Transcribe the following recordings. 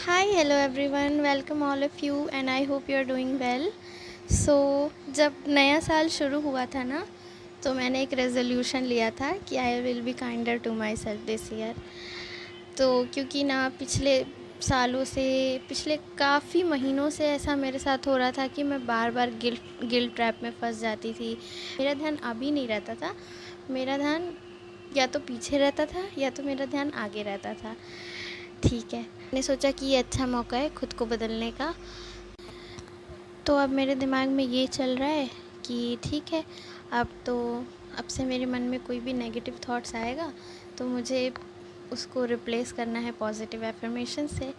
Hi, hello everyone. Welcome all of you and I hope you are doing well. So जब नया साल शुरू हुआ था ना, तो मैंने एक रेज़ोल्यूशन लिया था कि I will be kinder to myself this year. तो क्योंकि ना पिछले सालों से, पिछले काफ़ी महीनों से ऐसा मेरे साथ हो रहा था कि मैं बार बार गिल्ट ट्रैप में फंस जाती थी। मेरा ध्यान अभी नहीं रहता था, मेरा ध्यान या तो पीछे रहता था या तो मेरा ध्यान आगे रहता था। ठीक है, मैंने सोचा कि ये अच्छा मौका है खुद को बदलने का। तो अब मेरे दिमाग में ये चल रहा है कि ठीक है, अब से मेरे मन में कोई भी नेगेटिव थॉट्स आएगा तो मुझे उसको रिप्लेस करना है पॉजिटिव एफर्मेशन से,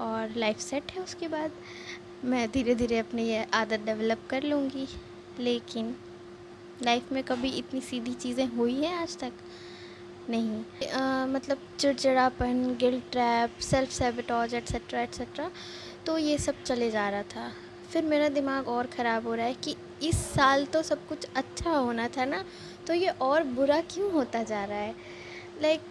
और लाइफ सेट है। उसके बाद मैं धीरे धीरे अपनी ये आदत डेवलप कर लूँगी। लेकिन लाइफ में कभी इतनी सीधी चीज़ें हुई हैं आज तक? नहीं। मतलब चिड़चिड़ापन, guilt trap, self sabotage etcetera etcetera, तो ये सब चले जा रहा था। फिर मेरा दिमाग और ख़राब हो रहा है कि इस साल तो सब कुछ अच्छा होना था ना, तो ये और बुरा क्यों होता जा रहा है? लाइक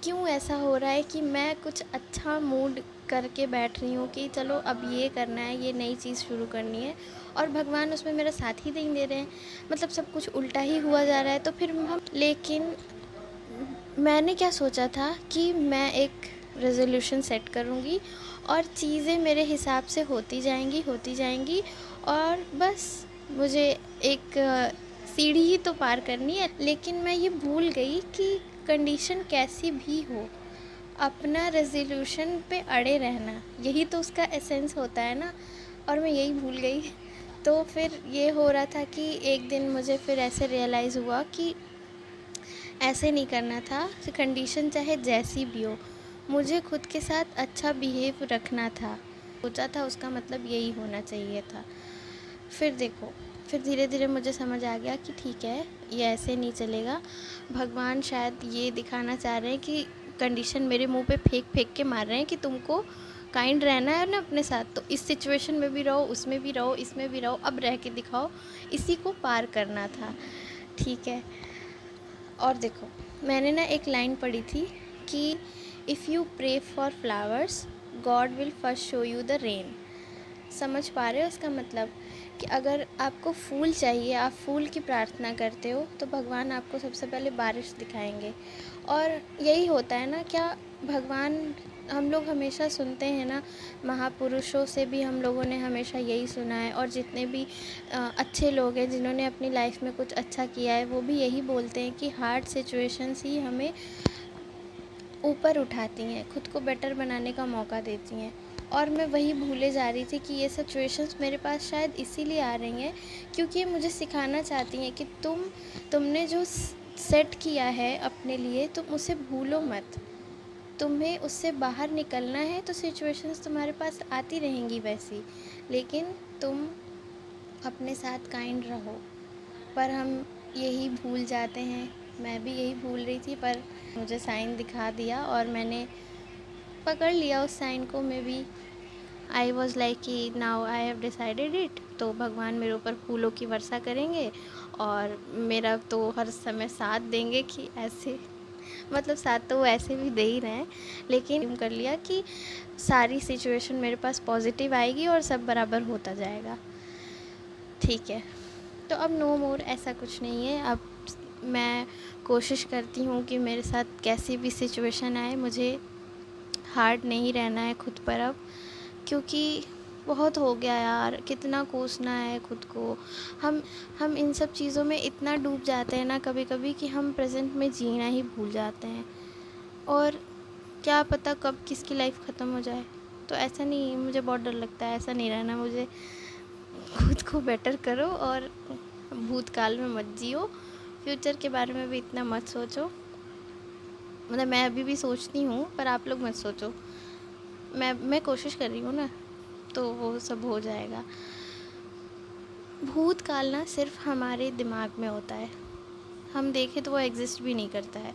क्यों ऐसा हो रहा है कि मैं कुछ अच्छा मूड करके बैठ रही हूँ कि चलो अब ये करना है, ये नई चीज़ शुरू करनी है, और भगवान उसमें मेरा साथ ही नहीं दे रहे हैं। मतलब सब कुछ उल्टा ही हुआ जा रहा है। तो फिर हम लेकिन मैंने क्या सोचा था कि मैं एक रेज़ोल्यूशन सेट करूँगी और चीज़ें मेरे हिसाब से होती जाएंगी, और बस मुझे एक सीढ़ी ही तो पार करनी है। लेकिन मैं ये भूल गई कि कंडीशन कैसी भी हो, अपना रेज़ोल्यूशन पे अड़े रहना, यही तो उसका एसेंस होता है ना, और मैं यही भूल गई। तो फिर ये हो रहा था कि एक दिन मुझे फिर ऐसे रियलाइज़ हुआ कि ऐसे नहीं करना था। कंडीशन चाहे जैसी भी हो, मुझे खुद के साथ अच्छा बिहेव रखना था। सोचा था उसका मतलब यही होना चाहिए था। फिर देखो, फिर धीरे धीरे मुझे समझ आ गया कि ठीक है, ये ऐसे नहीं चलेगा। भगवान शायद ये दिखाना चाह रहे हैं कि कंडीशन मेरे मुंह पे फेंक फेंक के मार रहे हैं कि तुमको काइंड रहना है ना अपने साथ, तो इस सिचुएशन में भी रहो, उसमें भी रहो, इसमें भी रहो, अब रह के दिखाओ। इसी को पार करना था। ठीक है। और देखो, मैंने ना एक लाइन पढ़ी थी कि if you pray for flowers, God will first show you the rain. समझ पा रहे हो उसका मतलब? कि अगर आपको फूल चाहिए, आप फूल की प्रार्थना करते हो, तो भगवान आपको सबसे पहले बारिश दिखाएंगे। और यही होता है ना क्या? भगवान, हम लोग हमेशा सुनते हैं ना, महापुरुषों से भी हम लोगों ने हमेशा यही सुना है, और जितने भी अच्छे लोग हैं जिन्होंने अपनी लाइफ में कुछ अच्छा किया है, वो भी यही बोलते हैं कि हार्ड सिचुएशंस ही हमें ऊपर उठाती हैं, खुद को बेटर बनाने का मौका देती हैं। और मैं वही भूले जा रही थी कि ये सिचुएशंस मेरे पास शायद इसीलिए आ रही हैं क्योंकि ये मुझे सिखाना चाहती हैं कि तुमने जो सेट किया है अपने लिए, तुम उसे भूलो मत। तुम्हें उससे बाहर निकलना है तो सिचुएशंस तुम्हारे पास आती रहेंगी वैसी, लेकिन तुम अपने साथ काइंड रहो। पर हम यही भूल जाते हैं। मैं भी यही भूल रही थी, पर मुझे साइन दिखा दिया और मैंने पकड़ लिया उस साइन को। मैं भी आई वॉज़ लाइक कि now I have decided it, तो भगवान मेरे ऊपर फूलों की वर्षा करेंगे और मेरा तो हर समय साथ देंगे कि ऐसे, मतलब साथ तो वो ऐसे भी दे ही रहे हैं, लेकिन कर लिया कि सारी सिचुएशन मेरे पास पॉजिटिव आएगी और सब बराबर होता जाएगा। ठीक है। तो अब नो मोर, ऐसा कुछ नहीं है। अब मैं कोशिश करती हूँ कि मेरे साथ कैसी भी सिचुएशन आए, मुझे हार्ड नहीं रहना है खुद पर अब, क्योंकि बहुत हो गया यार, कितना कोसना है खुद को। हम हम इन सब चीज़ों में इतना डूब जाते हैं ना कभी कभी कि हम प्रेजेंट में जीना ही भूल जाते हैं, और क्या पता कब किसकी लाइफ ख़त्म हो जाए। तो ऐसा नहीं, मुझे बहुत डर लगता है, ऐसा नहीं रहना मुझे। खुद को बेटर करो और भूतकाल में मत जियो, फ्यूचर के बारे में भी इतना मत सोचो। मतलब मैं अभी भी सोचती हूँ, पर आप लोग मत सोचो। मैं कोशिश कर रही हूँ ना, तो वो सब हो जाएगा। भूतकाल ना सिर्फ हमारे दिमाग में होता है, हम देखें तो वो एग्जिस्ट भी नहीं करता है।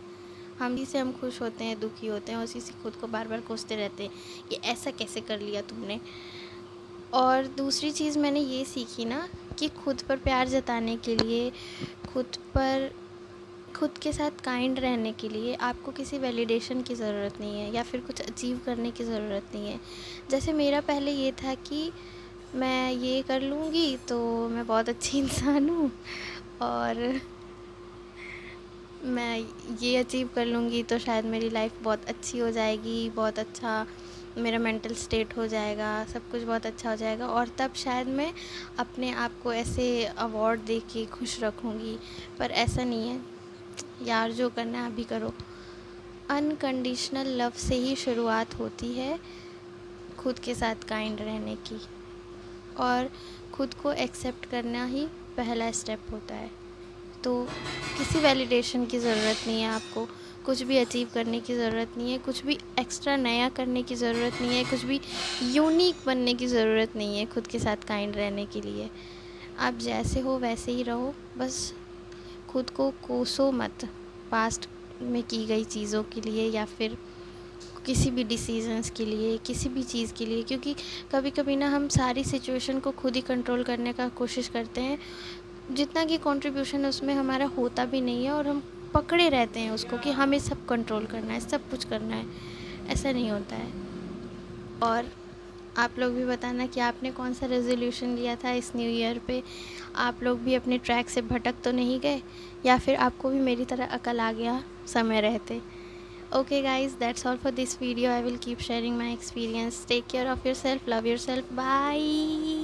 हम इसी से हम खुश होते हैं, दुखी होते हैं, उसी से खुद को बार बार कोसते रहते हैं, ये ऐसा कैसे कर लिया तुमने। और दूसरी चीज़ मैंने ये सीखी ना कि खुद पर प्यार जताने के लिए, खुद पर खुद के साथ काइंड रहने के लिए आपको किसी वैलिडेशन की ज़रूरत नहीं है या फिर कुछ अचीव करने की ज़रूरत नहीं है। जैसे मेरा पहले ये था कि मैं ये कर लूँगी तो मैं बहुत अच्छी इंसान हूँ, और मैं ये अचीव कर लूँगी तो शायद मेरी लाइफ बहुत अच्छी हो जाएगी, बहुत अच्छा मेरा मेंटल स्टेट हो जाएगा, सब कुछ बहुत अच्छा हो जाएगा, और तब शायद मैं अपने आप को ऐसे अवार्ड दे के खुश रखूँगी। पर ऐसा नहीं है यार, जो करना है अभी करो। अनकंडीशनल लव से ही शुरुआत होती है खुद के साथ काइंड रहने की, और खुद को एक्सेप्ट करना ही पहला स्टेप होता है। तो किसी वैलिडेशन की ज़रूरत नहीं है आपको, कुछ भी अचीव करने की ज़रूरत नहीं है, कुछ भी एक्स्ट्रा नया करने की ज़रूरत नहीं है, कुछ भी यूनिक बनने की ज़रूरत नहीं है खुद के साथ काइंड रहने के लिए। आप जैसे हो वैसे ही रहो, बस खुद को कोसो मत पास्ट में की गई चीज़ों के लिए या फिर किसी भी डिसीजंस के लिए, किसी भी चीज़ के लिए, क्योंकि कभी कभी ना हम सारी सिचुएशन को खुद ही कंट्रोल करने का कोशिश करते हैं, जितना कि कंट्रीब्यूशन उसमें हमारा होता भी नहीं है, और हम पकड़े रहते हैं उसको कि हमें सब कंट्रोल करना है, सब कुछ करना है। ऐसा नहीं होता है। और आप लोग भी बताना कि आपने कौन सा रेजोल्यूशन लिया था इस न्यू ईयर पे। आप लोग भी अपने ट्रैक से भटक तो नहीं गए, या फिर आपको भी मेरी तरह अकल आ गया समय रहते। Okay guys, that's all for this video. I will keep sharing my experience. Take care of yourself, love yourself. Bye.